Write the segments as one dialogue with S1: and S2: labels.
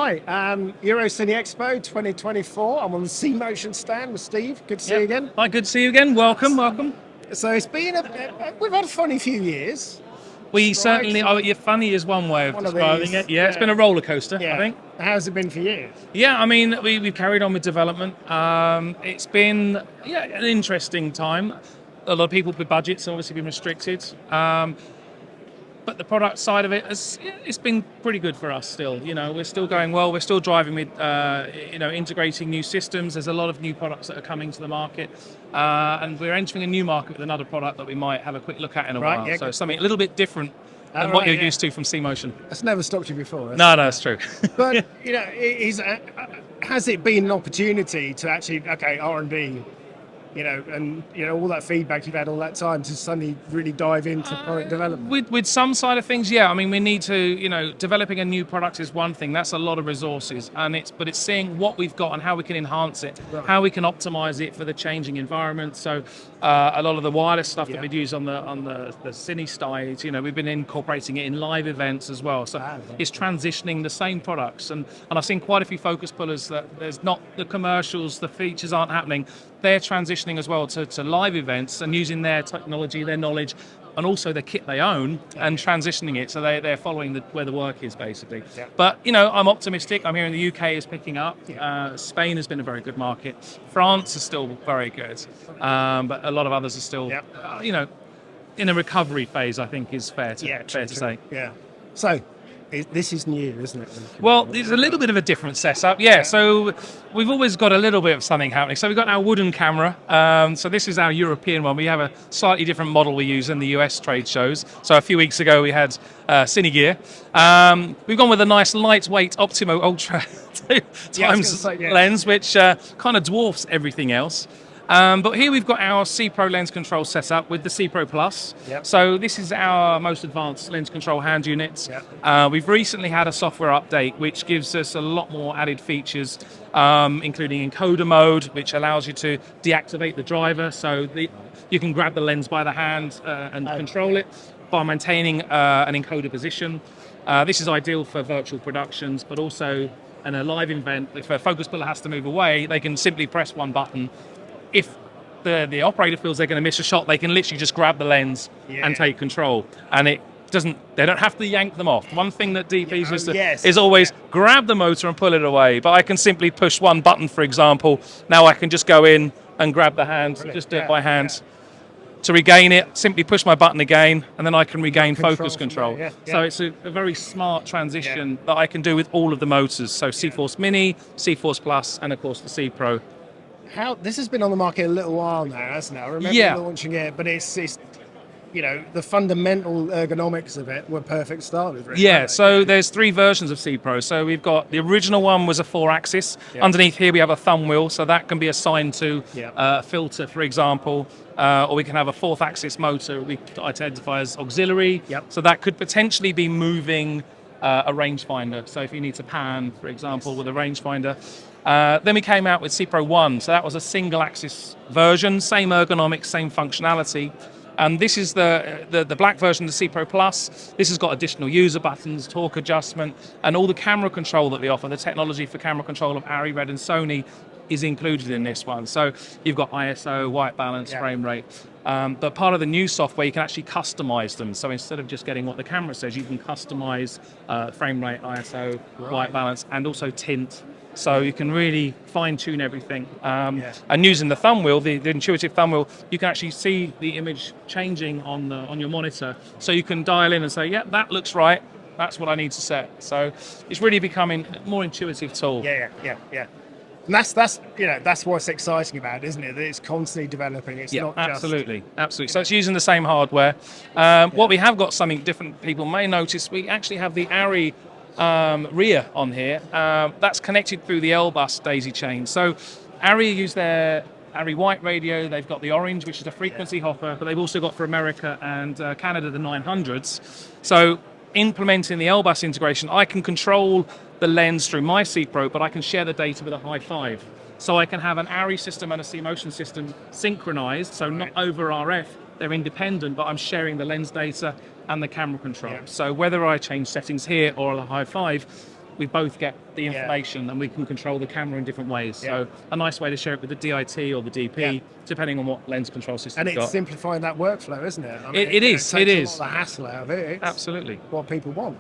S1: Hi, Euro Cine Expo 2024. I'm on the cmotion stand with Steve. Good to see you again.
S2: Hi, good to see you again. Welcome.
S1: So it's been we've had a funny few years.
S2: We
S1: Strikes
S2: certainly, funny is one way of
S1: one of
S2: describing
S1: these,
S2: it. Yeah, it's been a roller coaster, I think.
S1: How's it been for you?
S2: Yeah, I mean, we've carried on with development. It's been an interesting time. A lot of people with budgets have obviously been restricted. But the product side of it, it's been pretty good for us still. You know, we're still going well. We're still driving with, integrating new systems. There's a lot of new products that are coming to the market. And we're entering a new market with another product that we might have a quick look at in a while.
S1: Yeah,
S2: so something a little bit different than what you're used to from cmotion.
S1: That's never stopped you before.
S2: No, that's true.
S1: But, has it been an opportunity to actually, R&D, and all that feedback you've had all that time to suddenly really dive into product development?
S2: With some side of things, yeah. I mean, we need to, developing a new product is one thing. That's a lot of resources, but it's seeing what we've got and how we can enhance it, how we can optimize it for the changing environment. So a lot of the wireless stuff that we'd use on the cine side, we've been incorporating it in live events as well. So it's transitioning the same products, and I've seen quite a few focus pullers that there's not the commercials, the features aren't happening. They're transitioning as well to live events and using their technology, their knowledge, and also the kit they own and transitioning it. So they're following where the work is, basically. Yeah. But, I'm optimistic. I'm hearing the UK is picking up. Spain has been a very good market. France is still very good. But a lot of others are still, in a recovery phase, I think is fair to say.
S1: Yeah. So, this is new, isn't it?
S2: Well, there's a little bit of a different setup, yeah. So we've always got a little bit of something happening. So we've got our wooden camera. So this is our European one. We have a slightly different model we use in the US trade shows. So a few weeks ago we had Cine Gear. We've gone with a nice lightweight Optimo Ultra times lens, which kind of dwarfs everything else. But here we've got our C Pro lens control set up with the C Pro Plus. Yep. So this is our most advanced lens control hand unit. Yep. We've recently had a software update which gives us a lot more added features, including encoder mode, which allows you to deactivate the driver. So you can grab the lens by the hand and control it by maintaining an encoder position. This is ideal for virtual productions, but also in a live event, if a focus puller has to move away, they can simply press one button. If the operator feels they're going to miss a shot, they can literally just grab the lens and take control. And they don't have to yank them off. One thing that DPs is always grab the motor and pull it away. But I can simply push one button, for example. Now I can just go in and grab the hand, just do it by hand. To regain it, simply push my button again, and then I can regain focus control. So it's a very smart transition that I can do with all of the motors. So C-Force Mini, C-Force Plus, and of course the C Pro.
S1: This has been on the market a little while now, hasn't it? I remember launching it, but it's the fundamental ergonomics of it were perfect to start with. Really.
S2: Yeah, so there's 3 versions of C Pro. So we've got the original one was a 4-axis. Underneath here we have a thumb wheel, so that can be assigned to a filter, for example, or we can have a 4th-axis motor we identify as auxiliary. So that could potentially be moving a rangefinder. So if you need to pan, for example, with a rangefinder. Then we came out with C Pro 1, so that was a single-axis version, same ergonomics, same functionality. And this is the black version of the C Pro Plus. This has got additional user buttons, torque adjustment, and all the camera control that we offer. The technology for camera control of Arri, Red, and Sony is included in this one. So you've got ISO, white balance, frame rate. But part of the new software, you can actually customize them. So instead of just getting what the camera says, you can customize frame rate, ISO, white balance, and also tint. So you can really fine-tune everything. And using the thumb wheel, the intuitive thumb wheel, you can actually see the image changing on your monitor. So you can dial in and say, that looks right. That's what I need to set. So it's really becoming a more intuitive tool.
S1: Yeah. And that's what's exciting about it, isn't it? That it's constantly developing. It's not just...
S2: Absolutely. So it's using the same hardware. What we have got something different people may notice, we actually have the Arri rear on here. That's connected through the L-bus daisy chain. So Arri use their Arri white radio. They've got the orange, which is a frequency hopper, but they've also got for America and Canada the 900s. So implementing the L-bus integration, I can control the lens through my C Pro, but I can share the data with a high 5. So I can have an Arri system and a cmotion system synchronized, so not over RF. They're independent, but I'm sharing the lens data and the camera control. So whether I change settings here or a high 5, we both get the information and we can control the camera in different ways. So a nice way to share it with the DIT or the DP, depending on what lens control system
S1: and
S2: you've got.
S1: it's simplifying that workflow, isn't it? I mean,
S2: it is.
S1: It takes a lot of the hassle out of it. It's
S2: absolutely
S1: what people want.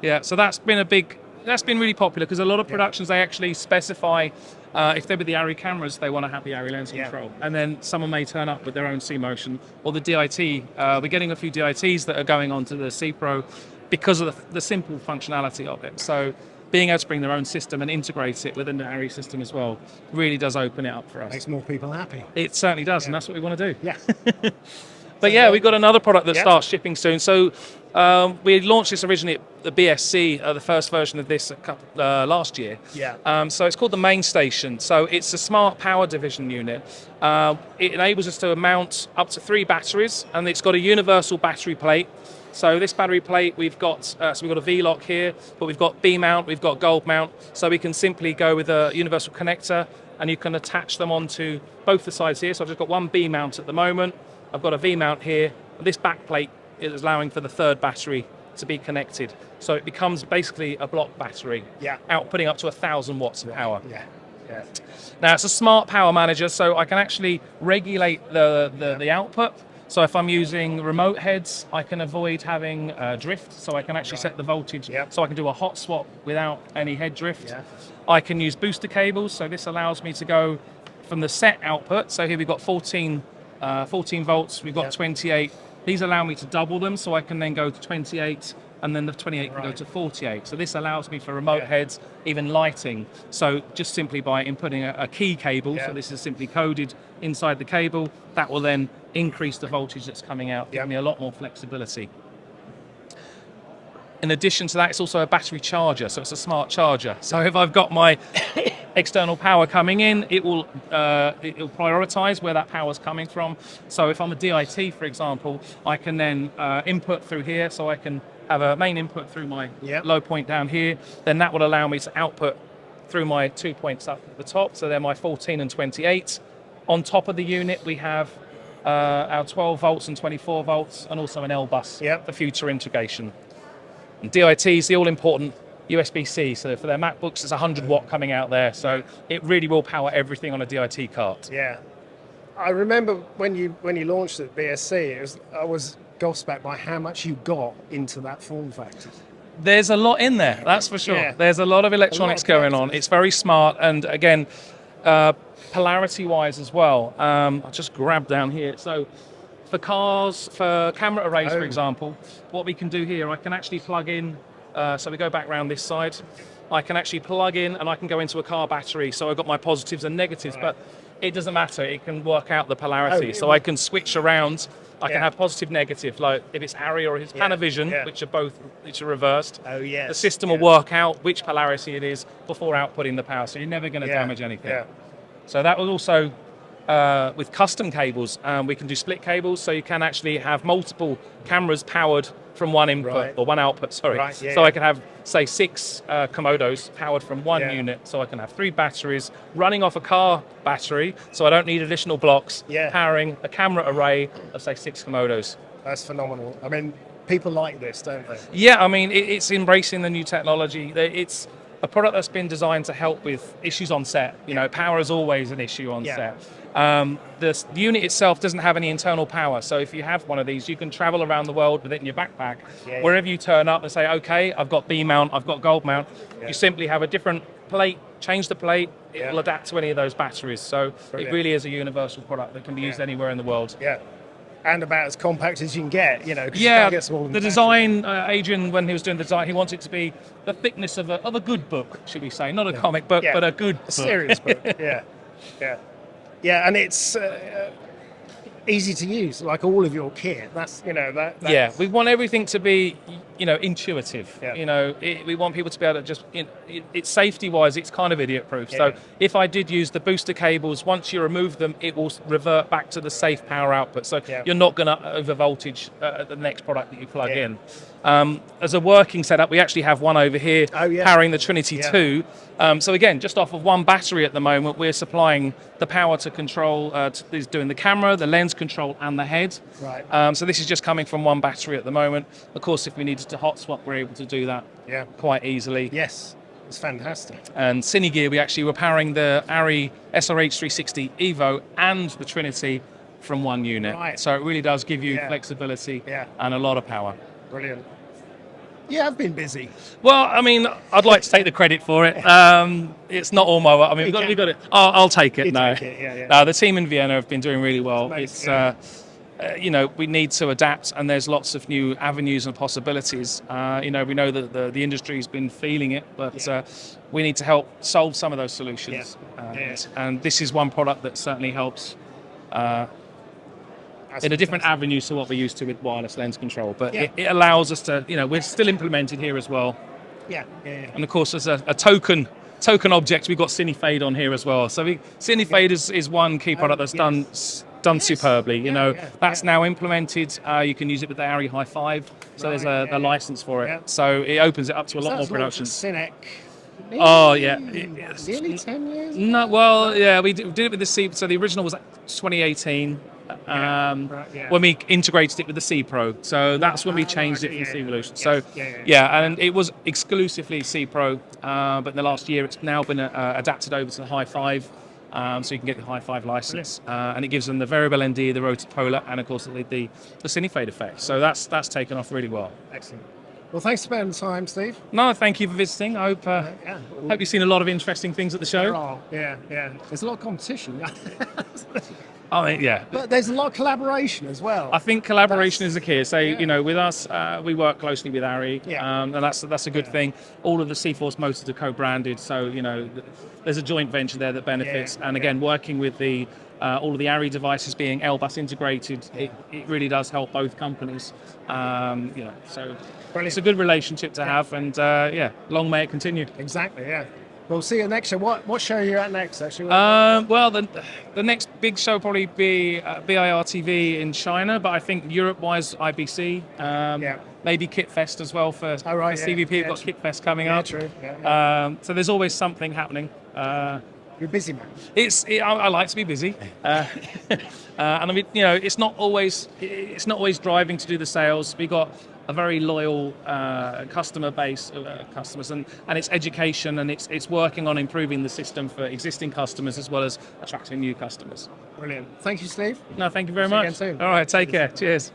S2: Yeah, so that's been really popular because a lot of productions, they actually specify if they're with the ARRI cameras, they want to have the ARRI lens control. And then someone may turn up with their own cmotion or the DIT. We're getting a few DITs that are going on to the C Pro because of the simple functionality of it. So being able to bring their own system and integrate it within the ARRI system as well really does open it up for us.
S1: Makes more people happy.
S2: It certainly does, and that's what we want to do.
S1: Yeah.
S2: But we've got another product that starts shipping soon. So we launched this originally at the BSC, the first version of this last year.
S1: Yeah.
S2: So it's called the Main Station. So it's a smart power division unit. It enables us to mount up to 3 batteries, and it's got a universal battery plate. So this battery plate, we've got a V-lock here, but we've got B mount, we've got gold mount. So we can simply go with a universal connector, and you can attach them onto both the sides here. So I've just got one B mount at the moment. I've got a V mount here. This back plate is allowing for the 3rd battery to be connected. So it becomes basically a block battery, outputting up to 1,000 watts of power.
S1: Yeah.
S2: Now it's a smart power manager, so I can actually regulate the output. So if I'm using remote heads, I can avoid having drift, so I can actually set the voltage, so I can do a hot swap without any head drift. I can use booster cables, so this allows me to go from the set output. So here we've got 14 volts, we've got 28. These allow me to double them, so I can then go to 28, and then the 28 can go to 48. So this allows me for remote heads, even lighting. So just simply by inputting a key cable, so this is simply coded inside the cable, that will then increase the voltage that's coming out, giving me a lot more flexibility. In addition to that, it's also a battery charger, so it's a smart charger. So if I've got my external power coming in, it will prioritize where that power is coming from. So if I'm a DIT, for example, I can then input through here, so I can have a main input through my low point down here. Then that will allow me to output through my 2 points up at the top, so they're my 14 and 28. On top of the unit, we have our 12 volts and 24 volts, and also an L bus for future integration. And DIT is the all-important USB-C, so for their MacBooks, there's 100 watt coming out there, so it really will power everything on a DIT cart.
S1: Yeah, I remember when you launched at BSC, I was gobsmacked by how much you got into that form factor.
S2: There's a lot in there, that's for sure. Yeah. There's a lot of electronics going on. It's very smart, and again, polarity-wise as well. I'll just grab down here. So for cars, for camera arrays, for example, what we can do here, I can actually plug in, so we go back around this side, I can actually plug in and I can go into a car battery, so I've got my positives and negatives, but it doesn't matter, it can work out the polarity, so I can switch around, I can have positive, negative, like if it's ARRI or it's Panavision, which are reversed, the system will work out which polarity it is before outputting the power, so you're never going to damage anything. So that was also with custom cables, we can do split cables, so you can actually have multiple cameras powered from one input, or one output, sorry. So I can have, say, 6 Komodos powered from one unit, so I can have 3 batteries running off a car battery, so I don't need additional blocks, powering a camera array of, say, 6 Komodos.
S1: That's phenomenal. I mean, people like this, don't they?
S2: Yeah, I mean, it's embracing the new technology. It's a product that's been designed to help with issues on set. You know, power is always an issue on set. The unit itself doesn't have any internal power, so if you have one of these, you can travel around the world with it in your backpack. Wherever you turn up and say, okay, I've got B mount, I've got gold mount, you simply have a different plate, change the plate, it will adapt to any of those batteries. So it really is a universal product that can be used anywhere in the world.
S1: And about as compact as you can get, you know. You can't get smaller than
S2: the design, Adrian, when he was doing the design, he wanted it to be the thickness of a good book, should we say, not a comic book, but a good book.
S1: Serious book. Yeah, and it's easy to use, like all of your kit. That's, you know, that's...
S2: we want everything to be, you know, intuitive. You know, we want people to be able to just, it's safety-wise, it's kind of idiot-proof. So if I did use the booster cables, once you remove them, it will revert back to the safe power output. So you're not going to over voltage the next product that you plug in. As a working setup, we actually have one over here powering the Trinity 2. So again, just off of one battery at the moment, we're supplying the power to control, is doing the camera, the lens control, and the head. So this is just coming from one battery at the moment. Of course, if we needed to hot swap, we're able to do that quite easily.
S1: It's fantastic.
S2: And Cine Gear, we actually were powering the Arri SRH 360 Evo and the Trinity from one unit.
S1: Right.
S2: So it really does give you flexibility and a lot of power.
S1: Brilliant. You have been busy.
S2: Well, I mean, I'd like to take the credit for it. It's not all my work. I mean, we've got it. I'll take it. No, the team in Vienna have been doing really well. It's we need to adapt, and there's lots of new avenues and possibilities. We know that the industry's been feeling it, but we need to help solve some of those solutions. And this is one product that certainly helps. In a different avenue to what we're used to with wireless lens control, but it allows us to, we're still implemented here as well. And of course, as a token object, we've got Cine Fade on here as well. So Cine Fade is one key product that's done superbly. That's now implemented. You can use it with the Arri High 5, so there's a license for it. So it opens it up to a lot more production.
S1: Cine.
S2: Nearly
S1: 10 years?
S2: No, well, we did it with the C. So the original was 2018. When we integrated it with the C Pro, so that's when we changed it from C Evolution. So and it was exclusively C Pro, but in the last year it's now been adapted over to the High 5, so you can get the High 5 license, and it gives them the variable ND, the rotopolar, and of course the Cine Fade effect. So that's taken off really well.
S1: Excellent. Well, thanks for spending the time, Steve.
S2: No, thank you for visiting. I hope you've seen a lot of interesting things at the show.
S1: There's a lot of competition. But there's a lot of collaboration as well.
S2: I think collaboration is the key. So, with us, we work closely with Arri, and that's a good thing. All of the C-Force motors are co-branded, so, there's a joint venture there that benefits. And again, working with all of the Arri devices being L-bus integrated, it really does help both companies. So it's a good relationship to have, and long may it continue.
S1: Exactly, We'll see you next show. What show are you at next, actually?
S2: Well, the next big show will probably be BIR TV in China, but I think Europe-wise, IBC. Maybe Kit Fest as well for CVP. We've got Kit Fest coming up.
S1: True.
S2: So there's always something happening.
S1: You're busy, man.
S2: I like to be busy, and I mean, it's not always driving to do the sales. We got a very loyal customer base of customers, and it's education, and it's working on improving the system for existing customers as well as attracting new customers.
S1: Brilliant. Thank you, Steve.
S2: No, thank you very much.
S1: See you again soon.
S2: All right, take care. Cheers.